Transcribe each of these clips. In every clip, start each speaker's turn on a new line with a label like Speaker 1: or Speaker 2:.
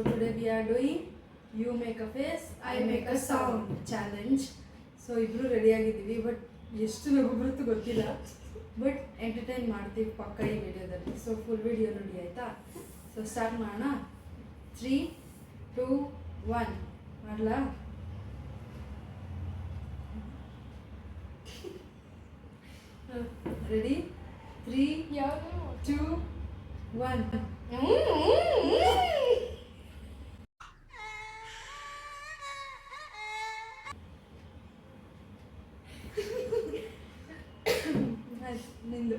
Speaker 1: today we are doing you make a face, I make a sound challenge. So ibru ready ಆಗಿದ್ದೀವಿ but ಎಷ್ಟು ನಗು ಬರುತ್ತೆ ಗೊತ್ತಿಲ್ಲ but entertain ಮಾಡ್ತೀವಿ ಪಕ್ಕ ಈ ವಿಡಿಯೋದಲ್ಲಿ. ಸೊ ಫುಲ್ ವಿಡಿಯೋ ನೋಡಿ ಆಯ್ತಾ. ಸೊ ಸ್ಟಾರ್ಟ್ ಮಾಡೋಣ. 3 2 1 ಮಾಡಲಾ? ರೆಡಿ? 3 2 1 ನಿಂದು.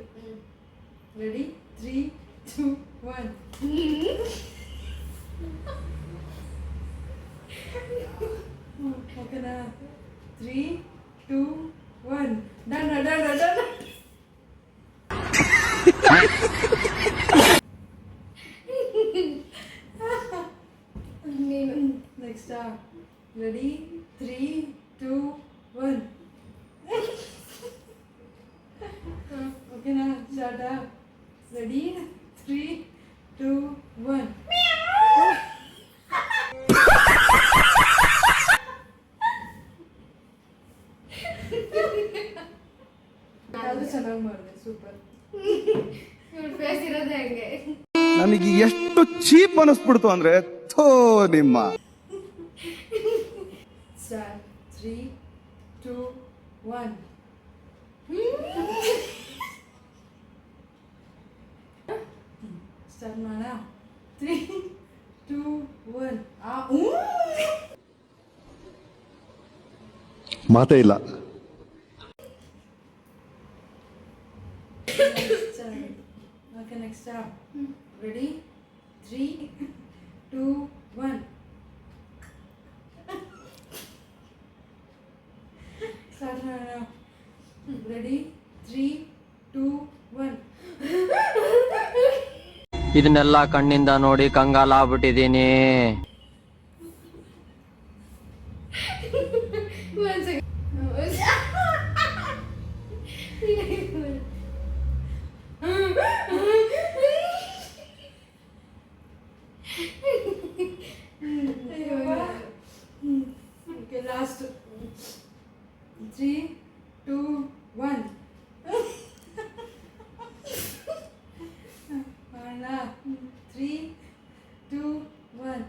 Speaker 1: ರೆಡಿ? 3 2 1 ಓಕೆನಾ? 3 2 1 done done done. Next ready? 3 2 1 ಓಕೆನಾ? ಸ್ಟಾರ್ಟ್. ರೆಡಿ? 3 2 1 ಅದು ಚೆನ್ನಾಗಿ ಮಾಡಿದೆ, ಸೂಪರ್.
Speaker 2: ಫೇಸ್ ಇರೋದೇ ಹಂಗೆ.
Speaker 3: ನನಗೆ ಎಷ್ಟು ಚೀಪ್ ಅನಿಸ್ಬಿಡ್ತು ಅಂದ್ರೆ ಥೋ ನಿಮ್ಮ.
Speaker 1: ಸ್ಟಾರ್ಟ್. 3 2 1 ಸ್ಟಾರ್ಟ್ ಮಾಡೋಣ. 3 2 1
Speaker 3: ಮಾತೇ ಇಲ್ಲ.
Speaker 1: Okay, next. ರೆಡಿ? 3 2 1 ಸ್ಟಾರ್ಟ್ ಮಾಡೋಣ. ರೆಡಿ? 3 2 1
Speaker 4: ಇದನ್ನೆಲ್ಲ ಕಣ್ಣಿಂದ ನೋಡಿ ಕಂಗಾಲಾಗ್ಬಿಟ್ಟಿದೀನಿ.
Speaker 1: Okay, last. 3 2 1 ಮಾಡೋಣ. 3 2 1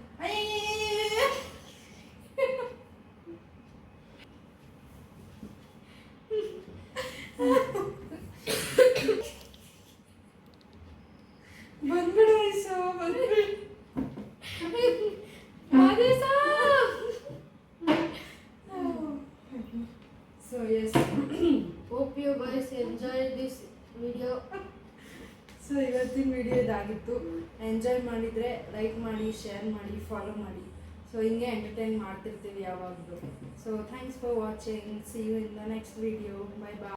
Speaker 1: ಬಂದ್ಬಿಡು ಐಸು, ಬಂದ್ಬಿಡು. So yes,
Speaker 2: hope you guys enjoy this video.
Speaker 1: So ಇವತ್ತಿನ ವಿಡಿಯೋ ಇದಾಗಿತ್ತು. ಎಂಜಾಯ್ ಮಾಡಿದರೆ ಲೈಕ್ ಮಾಡಿ, ಶೇರ್ ಮಾಡಿ, ಫಾಲೋ ಮಾಡಿ. ಸೊ ಹಿಂಗೆ ಎಂಟರ್ಟೈನ್ ಮಾಡ್ತಿರ್ತೀವಿ ಯಾವಾಗಲೂ. So thanks for watching. See you in the next video. Bye bye.